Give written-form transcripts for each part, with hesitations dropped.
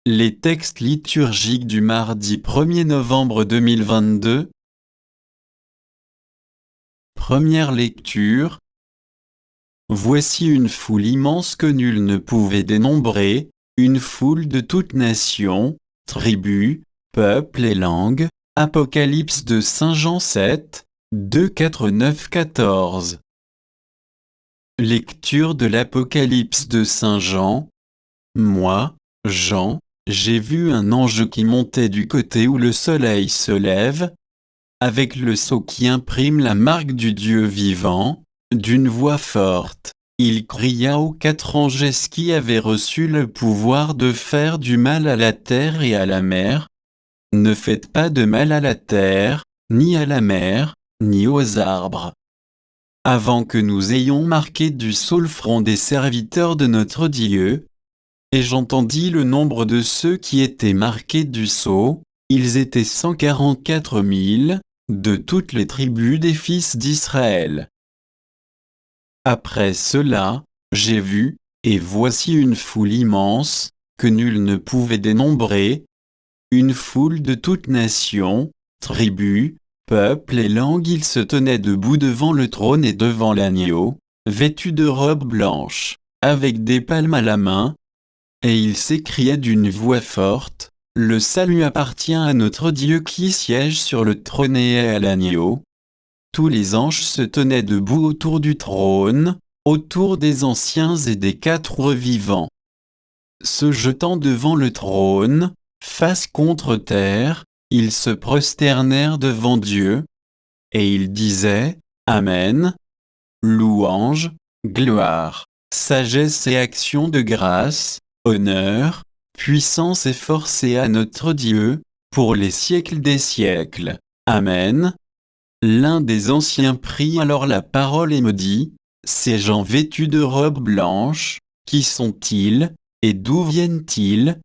Les textes liturgiques du mardi 1er novembre 2022. Première lecture. Voici une foule immense que nul ne pouvait dénombrer, une foule de toutes nations, tribus, peuples et langues. Apocalypse de Saint Jean 7, 2, 4, 9, 14. Lecture de l'Apocalypse de Saint Jean. Moi, Jean, j'ai vu un ange qui montait du côté où le soleil se lève, avec le sceau qui imprime la marque du Dieu vivant. D'une voix forte, il cria aux 4 anges qui avaient reçu le pouvoir de faire du mal à la terre et à la mer. Ne faites pas de mal à la terre, ni à la mer, ni aux arbres. Avant que nous ayons marqué du sceau le front des serviteurs de notre Dieu. Et j'entendis le nombre de ceux qui étaient marqués du sceau, ils étaient 144 000, de toutes les tribus des fils d'Israël. Après cela, j'ai vu, et voici une foule immense, que nul ne pouvait dénombrer, une foule de toutes nations, tribus, peuples et langues. Ils se tenaient debout devant le trône et devant l'agneau, vêtus de robes blanches, avec des palmes à la main. Et il s'écriait d'une voix forte, « Le salut appartient à notre Dieu qui siège sur le trône et à l'agneau. » Tous les anges se tenaient debout autour du trône, autour des anciens et des 4 vivants. Se jetant devant le trône, face contre terre, ils se prosternèrent devant Dieu. Et ils disaient, « Amen. Louange, gloire, sagesse et action de grâce, honneur, puissance et force est à notre Dieu, pour les siècles des siècles. Amen. » L'un des anciens prit alors la parole et me dit, « Ces gens vêtus de robes blanches, qui sont-ils, et d'où viennent-ils »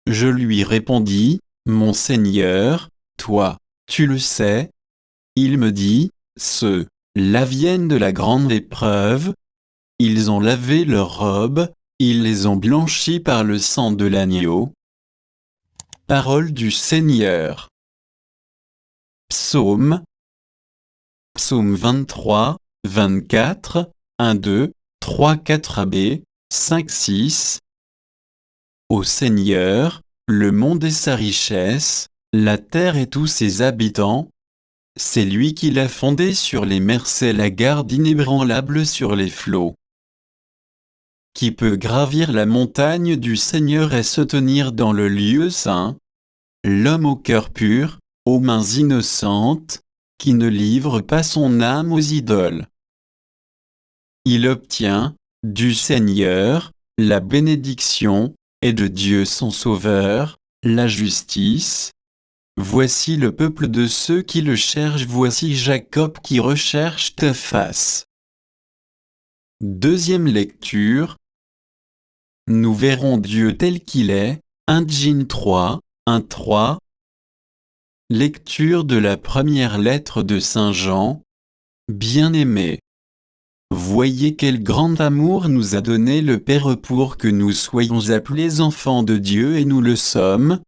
Je lui répondis, « Mon Seigneur, toi, tu le sais. » Il me dit, « Ceux-là viennent de la grande épreuve. Ils ont lavé leurs robes, ils les ont blanchies par le sang de l'agneau. » Parole du Seigneur. Psaume 23, 24, 1, 2, 3, 4 AB, 5, 6. Ô Seigneur, le monde et sa richesse, la terre et tous ses habitants. C'est lui qui l'a fondée sur les mers, c'est la garde inébranlable sur les flots. Qui peut gravir la montagne du Seigneur et se tenir dans le lieu saint? L'homme au cœur pur, aux mains innocentes, qui ne livre pas son âme aux idoles. Il obtient, du Seigneur, la bénédiction, et de Dieu son Sauveur, la justice. Voici le peuple de ceux qui le cherchent, voici Jacob qui recherche ta face. Deuxième lecture. Nous verrons Dieu tel qu'il est, 1 Jean 3, 1, 3. Lecture de la première lettre de Saint Jean. Bien-aimés, voyez quel grand amour nous a donné le Père pour que nous soyons appelés enfants de Dieu et nous le sommes.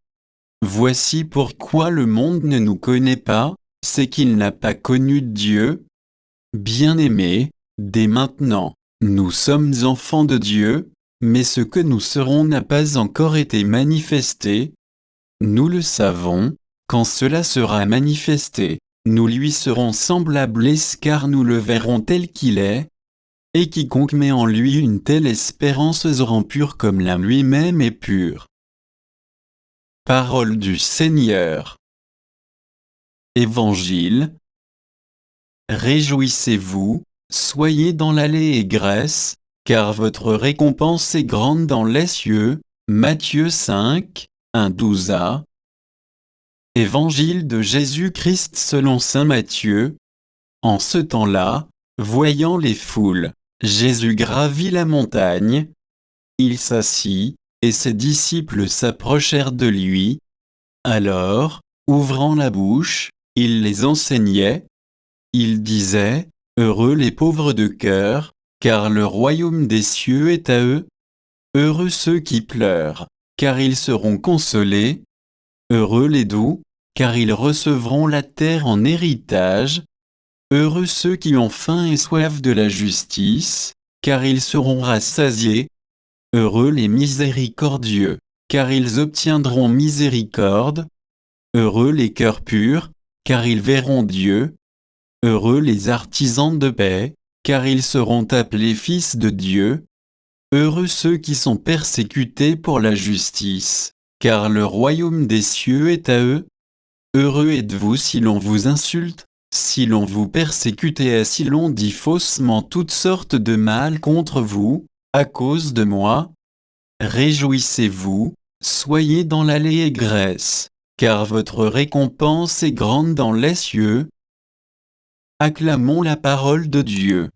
Voici pourquoi le monde ne nous connaît pas, c'est qu'il n'a pas connu Dieu. Bien-aimés, dès maintenant, nous sommes enfants de Dieu, mais ce que nous serons n'a pas encore été manifesté. Nous le savons, quand cela sera manifesté, nous lui serons semblables car nous le verrons tel qu'il est. Et quiconque met en lui une telle espérance rend pur comme l'âme lui-même est pur. Parole du Seigneur. Évangile. Réjouissez-vous, soyez dans l'allégresse, car votre récompense est grande dans les cieux. Matthieu 5, 1, 12a. Évangile de Jésus-Christ selon saint Matthieu. En ce temps-là, voyant les foules, Jésus gravit la montagne. Il s'assit, et ses disciples s'approchèrent de lui. Alors, ouvrant la bouche, il les enseignait. Il disait, « Heureux les pauvres de cœur, car le royaume des cieux est à eux. Heureux ceux qui pleurent, car ils seront consolés. Heureux les doux, car ils recevront la terre en héritage. Heureux ceux qui ont faim et soif de la justice, car ils seront rassasiés. Heureux les miséricordieux, car ils obtiendront miséricorde. Heureux les cœurs purs, car ils verront Dieu. Heureux les artisans de paix, car ils seront appelés fils de Dieu. Heureux ceux qui sont persécutés pour la justice, car le royaume des cieux est à eux. Heureux êtes-vous si l'on vous insulte, si l'on vous persécute et si l'on dit faussement toutes sortes de mal contre vous, à cause de moi. Réjouissez-vous, soyez dans l'allégresse, car votre récompense est grande dans les cieux. Acclamons la parole de Dieu.